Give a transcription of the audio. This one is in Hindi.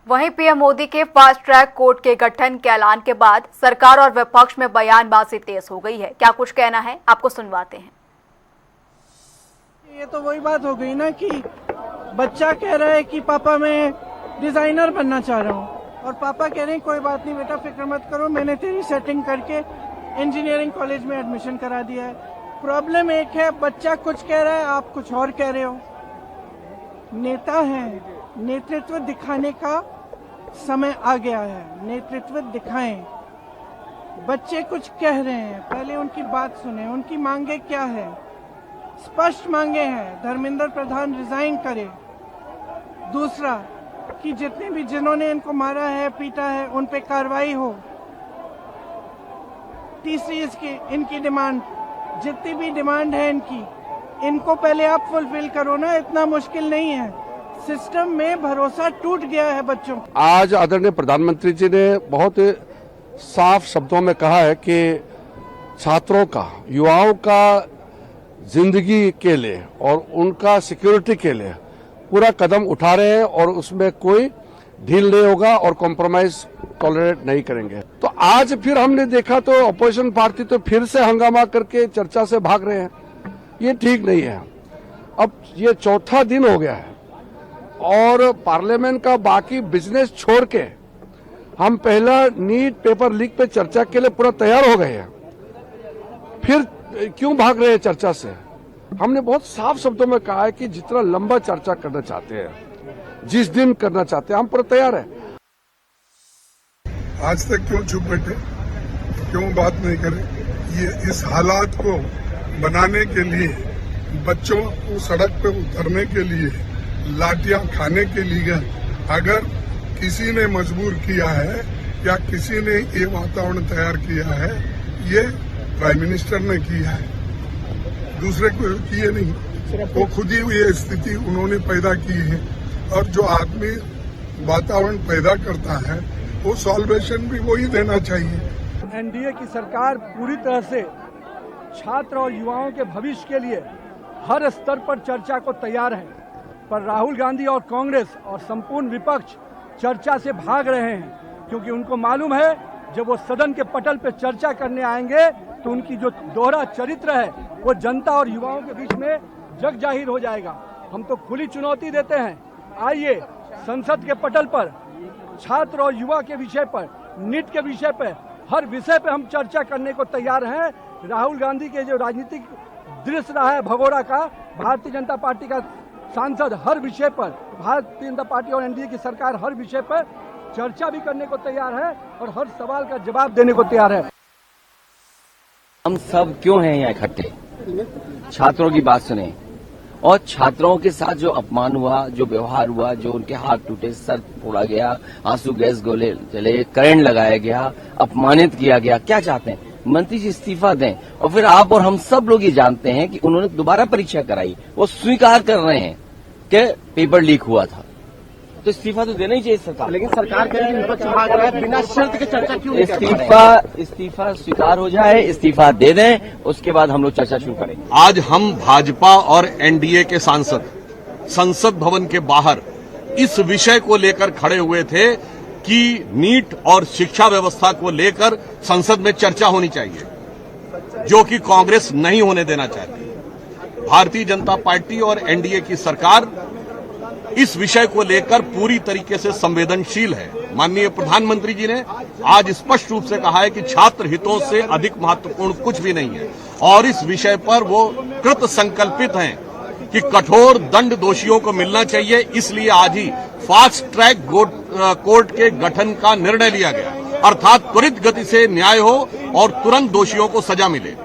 वहीं पीएम मोदी के फास्ट ट्रैक कोर्ट के गठन के ऐलान के बाद सरकार और विपक्ष में बयानबाजी तेज हो गई है। क्या कुछ कहना है, आपको सुनवाते हैं। ये तो वही बात हो गई ना कि बच्चा कह रहा है कि पापा मैं डिजाइनर बनना चाह रहा हूँ और पापा कह रहे हैं कोई बात नहीं बेटा, फिक्र मत करो, मैंने तेरी सेटिंग करके इंजीनियरिंग कॉलेज में एडमिशन करा दिया है। प्रॉब्लम एक है, बच्चा कुछ कह रहा है, आप कुछ और कह रहे हो। नेता हैं, नेतृत्व दिखाने का समय आ गया है, नेतृत्व दिखाएं। बच्चे कुछ कह रहे हैं, पहले उनकी बात सुने, उनकी मांगे क्या है। स्पष्ट मांगे हैं, धर्मेंद्र प्रधान रिजाइन करे। दूसरा कि जितने भी जिन्होंने इनको मारा है, पीटा है, उन पे कार्रवाई हो। तीसरी इनकी डिमांड, जितनी भी डिमांड है इनको पहले आप फुलफिल करो ना, इतना मुश्किल नहीं है। सिस्टम में भरोसा टूट गया है बच्चों। आज आदरणीय प्रधानमंत्री जी ने बहुत साफ शब्दों में कहा है कि छात्रों का, युवाओं का जिंदगी के लिए और उनका सिक्योरिटी के लिए पूरा कदम उठा रहे हैं और उसमें कोई ढील नहीं होगा और कॉम्प्रोमाइज टॉलरेट नहीं करेंगे। तो आज फिर हमने देखा तो अपोजिशन पार्टी तो फिर से हंगामा करके चर्चा से भाग रहे हैं। ये ठीक नहीं है। अब ये चौथा दिन हो गया है और पार्लियामेंट का बाकी बिजनेस छोड़ के हम पहला नीट पेपर लीक पे चर्चा के लिए पूरा तैयार हो गए हैं। फिर क्यों भाग रहे हैं चर्चा से? हमने बहुत साफ शब्दों में कहा है कि जितना लंबा चर्चा करना चाहते हैं, जिस दिन करना चाहते हैं, हम पूरा तैयार हैं। आज तक क्यों चुप बैठे, क्यों बात नहीं करे? ये इस हालात को बनाने के लिए, बच्चों को सड़क पे उतरने के लिए, लाठियां खाने के लिए अगर किसी ने मजबूर किया है या किसी ने ये वातावरण तैयार किया है, ये प्राइम मिनिस्टर ने किया है, दूसरे को किए नहीं। वो खुद ही ये स्थिति उन्होंने पैदा की है और जो आदमी वातावरण पैदा करता है वो सॉल्वेशन भी वही देना चाहिए। एनडीए की सरकार पूरी तरह से छात्र और युवाओं के भविष्य के लिए हर स्तर पर चर्चा को तैयार है, पर राहुल गांधी और कांग्रेस और संपूर्ण विपक्ष चर्चा से भाग रहे हैं, क्योंकि उनको मालूम है जब वो सदन के पटल पे चर्चा करने आएंगे तो उनकी जो दोहरा चरित्र है वो जनता और युवाओं के बीच में जग जाहिर हो जाएगा। हम तो खुली चुनौती देते हैं, आइए संसद के पटल पर छात्र और युवा के विषय पर, नीट के विषय पर, हर विषय पे हम चर्चा करने को तैयार हैं। राहुल गांधी के जो राजनीतिक दृश्य रहा है भगोड़ा का, भारतीय जनता पार्टी का सांसद हर विषय पर, भारतीय जनता पार्टी और एनडीए की सरकार हर विषय पर चर्चा भी करने को तैयार है और हर सवाल का जवाब देने को तैयार है। हम सब क्यों हैं यहाँ इकट्ठे? छात्रों की बात सुने और छात्रों के साथ जो अपमान हुआ, जो व्यवहार हुआ, जो उनके हाथ टूटे, सर फोड़ा गया, आंसू गैस गोले चले, करंट लगाया गया, अपमानित किया गया, क्या चाहते हैं? मंत्री जी इस्तीफा दें। और फिर आप और हम सब लोग ये जानते हैं कि उन्होंने दोबारा परीक्षा कराई, वो स्वीकार कर रहे हैं कि पेपर लीक हुआ था, तो इस्तीफा तो देना ही चाहिए सरकार। लेकिन सरकार कह रही है विपक्ष भाग रहा है, बिना शर्त के चर्चा क्यों? इस्तीफा स्वीकार हो जाए, इस्तीफा दे दें, उसके बाद हम लोग चर्चा शुरू करेंगे। आज हम भाजपा और एनडीए के सांसद संसद भवन के बाहर इस विषय को लेकर खड़े हुए थे कि नीट और शिक्षा व्यवस्था को लेकर संसद में चर्चा होनी चाहिए, जो कि कांग्रेस नहीं होने देना चाहती। भारतीय जनता पार्टी और एनडीए की सरकार इस विषय को लेकर पूरी तरीके से संवेदनशील है। माननीय प्रधानमंत्री जी ने आज स्पष्ट रूप से कहा है कि छात्र हितों से अधिक महत्वपूर्ण कुछ भी नहीं है और इस विषय पर वो कृत संकल्पित हैं कि कठोर दंड दोषियों को मिलना चाहिए। इसलिए आज ही फास्ट ट्रैक कोर्ट के गठन का निर्णय लिया गया, अर्थात त्वरित गति से न्याय हो और तुरंत दोषियों को सजा मिले।